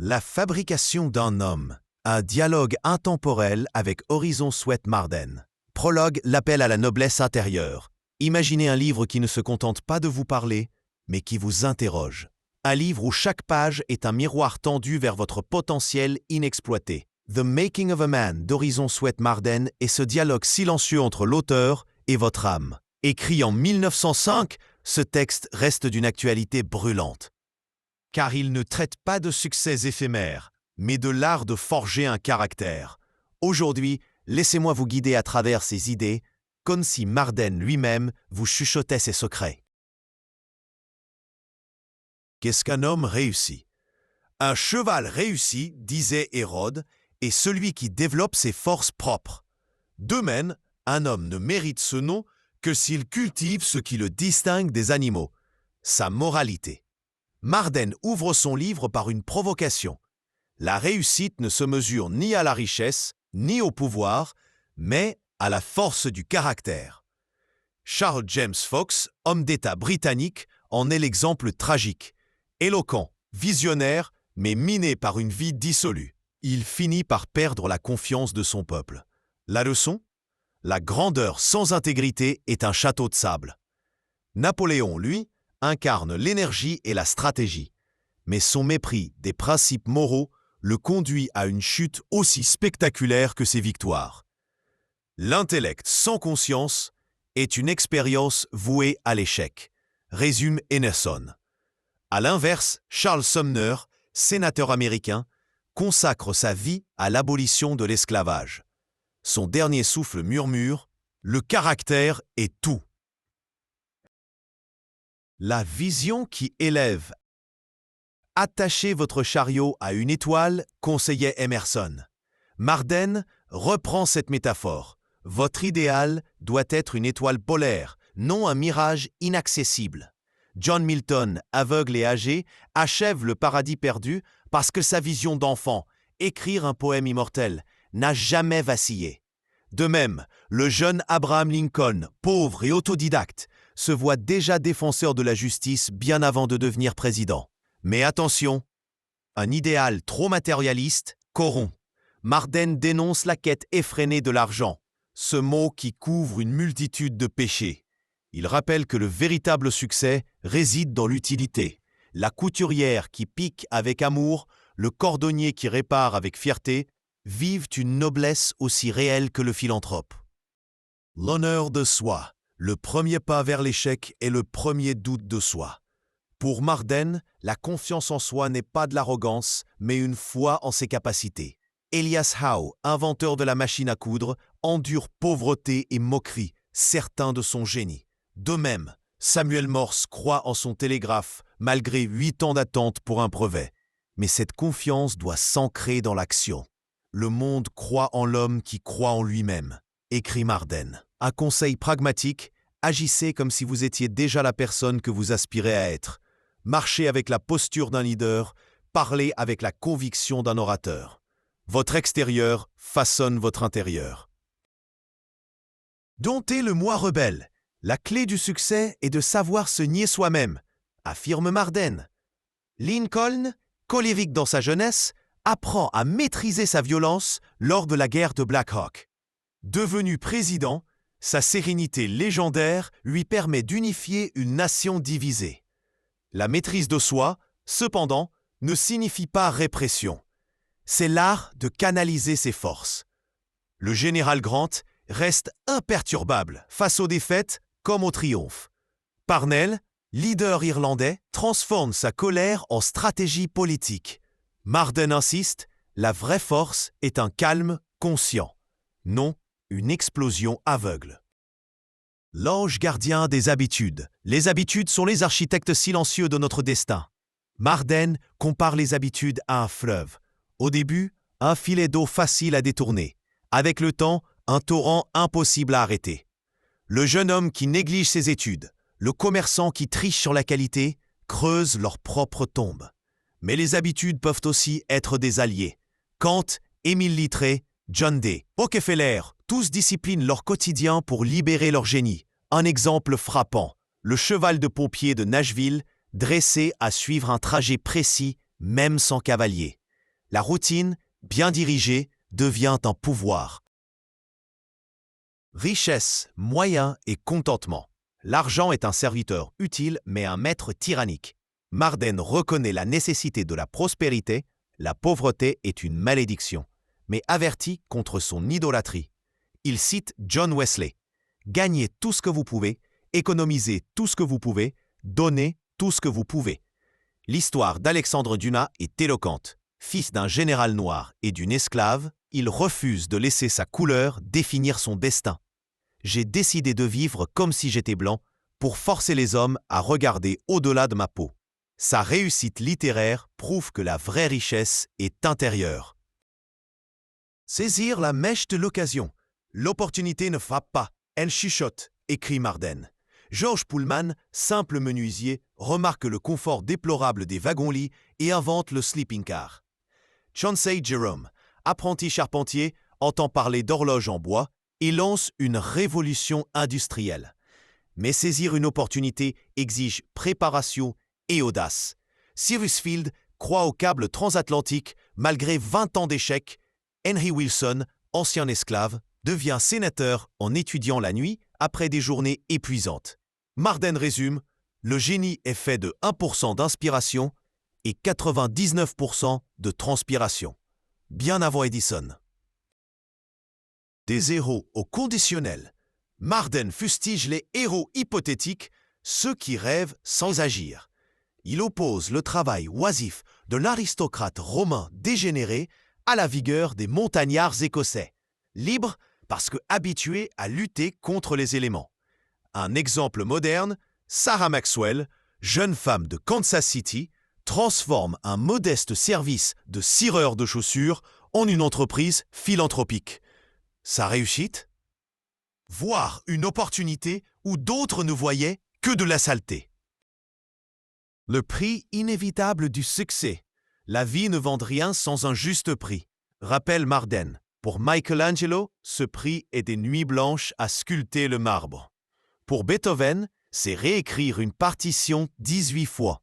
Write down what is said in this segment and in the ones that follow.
La fabrication d'un homme. Un dialogue intemporel avec Horizon Sweat Marden. Prologue, l'appel à la noblesse intérieure. Imaginez un livre qui ne se contente pas de vous parler, mais qui vous interroge. Un livre où chaque page est un miroir tendu vers votre potentiel inexploité. The Making of a Man d'Horizon Sweat Marden est ce dialogue silencieux entre l'auteur et votre âme. Écrit en 1905, ce texte reste d'une actualité brûlante. Car il ne traite pas de succès éphémères, mais de l'art de forger un caractère. Aujourd'hui, laissez-moi vous guider à travers ces idées, comme si Marden lui-même vous chuchotait ses secrets. Qu'est-ce qu'un homme réussi? Un cheval réussi, disait Hérode, est celui qui développe ses forces propres. De même, un homme ne mérite ce nom que s'il cultive ce qui le distingue des animaux, sa moralité. Marden ouvre son livre par une provocation. La réussite ne se mesure ni à la richesse, ni au pouvoir, mais à la force du caractère. Charles James Fox, homme d'État britannique, en est l'exemple tragique. Éloquent, visionnaire, mais miné par une vie dissolue. Il finit par perdre la confiance de son peuple. La leçon? La grandeur sans intégrité est un château de sable. Napoléon, lui, incarne l'énergie et la stratégie. Mais son mépris des principes moraux le conduit à une chute aussi spectaculaire que ses victoires. L'intellect sans conscience est une expérience vouée à l'échec, résume Emerson. À l'inverse, Charles Sumner, sénateur américain, consacre sa vie à l'abolition de l'esclavage. Son dernier souffle murmure « Le caractère est tout ». La vision qui élève. Attachez votre chariot à une étoile, conseillait Emerson. Marden reprend cette métaphore. Votre idéal doit être une étoile polaire, non un mirage inaccessible. John Milton, aveugle et âgé, achève le paradis perdu parce que sa vision d'enfant, écrire un poème immortel, n'a jamais vacillé. De même, le jeune Abraham Lincoln, pauvre et autodidacte, se voit déjà défenseur de la justice bien avant de devenir président. Mais attention, un idéal trop matérialiste corrompt. Marden dénonce la quête effrénée de l'argent, ce mot qui couvre une multitude de péchés. Il rappelle que le véritable succès réside dans l'utilité. La couturière qui pique avec amour, le cordonnier qui répare avec fierté, vivent une noblesse aussi réelle que le philanthrope. L'honneur de soi. Le premier pas vers l'échec est le premier doute de soi. Pour Marden, la confiance en soi n'est pas de l'arrogance, mais une foi en ses capacités. Elias Howe, inventeur de la machine à coudre, endure pauvreté et moquerie, certain de son génie. De même, Samuel Morse croit en son télégraphe, malgré 8 ans d'attente pour un brevet. Mais cette confiance doit s'ancrer dans l'action. Le monde croit en l'homme qui croit en lui-même, écrit Marden. Un conseil pragmatique, agissez comme si vous étiez déjà la personne que vous aspirez à être. Marchez avec la posture d'un leader, parlez avec la conviction d'un orateur. Votre extérieur façonne votre intérieur. Domptez le moi rebelle. La clé du succès est de savoir se nier soi-même, affirme Marden. Lincoln, colérique dans sa jeunesse, apprend à maîtriser sa violence lors de la guerre de Black Hawk. Devenu président, sa sérénité légendaire lui permet d'unifier une nation divisée. La maîtrise de soi, cependant, ne signifie pas répression. C'est l'art de canaliser ses forces. Le général Grant reste imperturbable face aux défaites comme aux triomphes. Parnell, leader irlandais, transforme sa colère en stratégie politique. Marden insiste, la vraie force est un calme conscient, non une explosion aveugle. L'ange gardien des habitudes. Les habitudes sont les architectes silencieux de notre destin. Marden compare les habitudes à un fleuve. Au début, un filet d'eau facile à détourner. Avec le temps, un torrent impossible à arrêter. Le jeune homme qui néglige ses études, le commerçant qui triche sur la qualité, creusent leur propre tombe. Mais les habitudes peuvent aussi être des alliés. Kant, Émile Littré, John Day, Rockefeller, tous disciplinent leur quotidien pour libérer leur génie. Un exemple frappant, le cheval de pompier de Nashville, dressé à suivre un trajet précis, même sans cavalier. La routine, bien dirigée, devient un pouvoir. Richesse, moyens et contentement. L'argent est un serviteur utile mais un maître tyrannique. Marden reconnaît la nécessité de la prospérité, la pauvreté est une malédiction, mais avertit contre son idolâtrie. Il cite John Wesley. Gagnez tout ce que vous pouvez, économisez tout ce que vous pouvez, donnez tout ce que vous pouvez. L'histoire d'Alexandre Dumas est éloquente. Fils d'un général noir et d'une esclave, il refuse de laisser sa couleur définir son destin. J'ai décidé de vivre comme si j'étais blanc pour forcer les hommes à regarder au-delà de ma peau. Sa réussite littéraire prouve que la vraie richesse est intérieure. Saisir la mèche de l'occasion. L'opportunité ne frappe pas, elle chuchote, écrit Marden. George Pullman, simple menuisier, remarque le confort déplorable des wagons-lits et invente le sleeping car. Chauncey Jerome, apprenti charpentier, entend parler d'horloge en bois et lance une révolution industrielle. Mais saisir une opportunité exige préparation et audace. Cyrus Field croit au câble transatlantique malgré 20 ans d'échecs. Henry Wilson, ancien esclave, devient sénateur en étudiant la nuit après des journées épuisantes. Marden résume, le génie est fait de 1% d'inspiration et 99% de transpiration. Bien avant Edison. Des héros au conditionnel. Marden fustige les héros hypothétiques, ceux qui rêvent sans agir. Il oppose le travail oisif de l'aristocrate romain dégénéré à la vigueur des montagnards écossais, libres parce que habitués à lutter contre les éléments. Un exemple moderne, Sarah Maxwell, jeune femme de Kansas City, transforme un modeste service de cireur de chaussures en une entreprise philanthropique. Sa réussite ? Voir une opportunité où d'autres ne voyaient que de la saleté. Le prix inévitable du succès. La vie ne vend rien sans un juste prix, rappelle Marden. Pour Michelangelo, ce prix est des nuits blanches à sculpter le marbre. Pour Beethoven, c'est réécrire une partition 18 fois.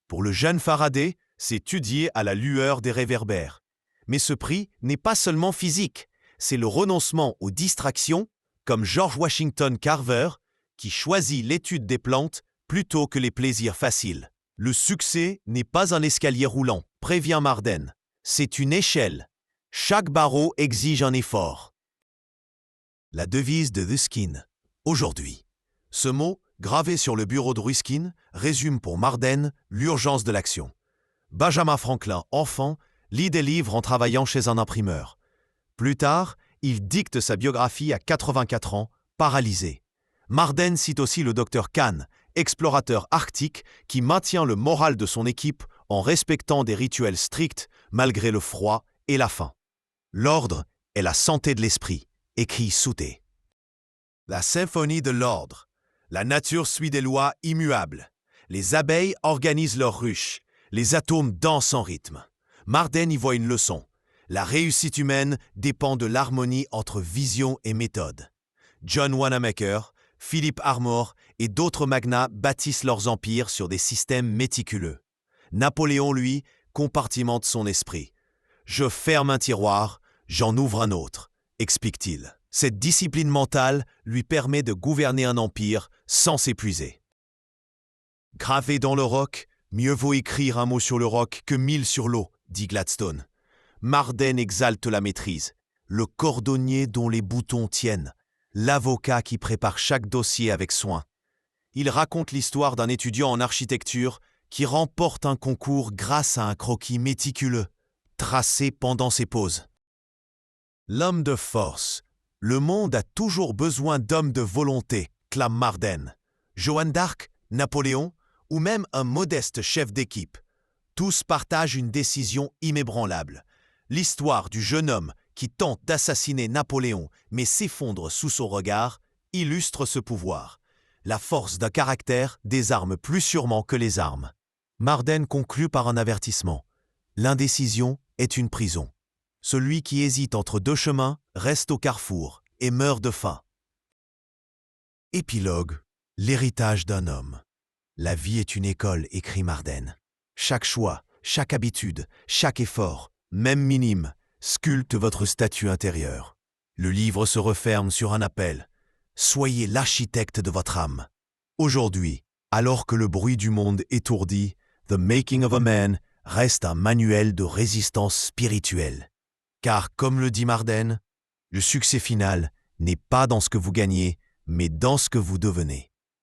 Pour le jeune Faraday, c'est étudier à la lueur des réverbères. Mais ce prix n'est pas seulement physique, c'est le renoncement aux distractions, comme George Washington Carver, qui choisit l'étude des plantes plutôt que les plaisirs faciles. Le succès n'est pas un escalier roulant, prévient Marden. C'est une échelle. Chaque barreau exige un effort. La devise de Ruskin. Aujourd'hui. Ce mot, gravé sur le bureau de Ruskin, résume pour Marden l'urgence de l'action. Benjamin Franklin, enfant, lit des livres en travaillant chez un imprimeur. Plus tard, il dicte sa biographie à 84 ans, paralysé. Marden cite aussi le docteur Kahn, explorateur arctique qui maintient le moral de son équipe en respectant des rituels stricts malgré le froid et la faim. L'ordre est la santé de l'esprit, écrit Southey. La symphonie de l'ordre. La nature suit des lois immuables. Les abeilles organisent leurs ruches. Les atomes dansent en rythme. Marden y voit une leçon. La réussite humaine dépend de l'harmonie entre vision et méthode. John Wanamaker, Philip Armour et d'autres magnats bâtissent leurs empires sur des systèmes méticuleux. Napoléon, lui, compartimente son esprit. « Je ferme un tiroir, j'en ouvre un autre », explique-t-il. Cette discipline mentale lui permet de gouverner un empire sans s'épuiser. Gravé dans le roc, mieux vaut écrire un mot sur le roc que 1000 sur l'eau, dit Gladstone. Marden exalte la maîtrise, le cordonnier dont les boutons tiennent, l'avocat qui prépare chaque dossier avec soin. Il raconte l'histoire d'un étudiant en architecture qui remporte un concours grâce à un croquis méticuleux, tracé pendant ses pauses. L'homme de force. Le monde a toujours besoin d'hommes de volonté, clame Marden. Joanne d'Arc, Napoléon ou même un modeste chef d'équipe. Tous partagent une décision inébranlable. L'histoire du jeune homme qui tente d'assassiner Napoléon mais s'effondre sous son regard illustre ce pouvoir. La force d'un caractère désarme plus sûrement que les armes. Marden conclut par un avertissement. L'indécision est une prison. Celui qui hésite entre deux chemins reste au carrefour et meurt de faim. Épilogue. L'héritage d'un homme. La vie est une école, écrit Marden. Chaque choix, chaque habitude, chaque effort même minime, sculpte votre statut intérieur. Le livre se referme sur un appel. Soyez l'architecte de votre âme. Aujourd'hui, alors que le bruit du monde étourdit, The Making of a Man reste un manuel de résistance spirituelle. Car, comme le dit Marden, le succès final n'est pas dans ce que vous gagnez, mais dans ce que vous devenez.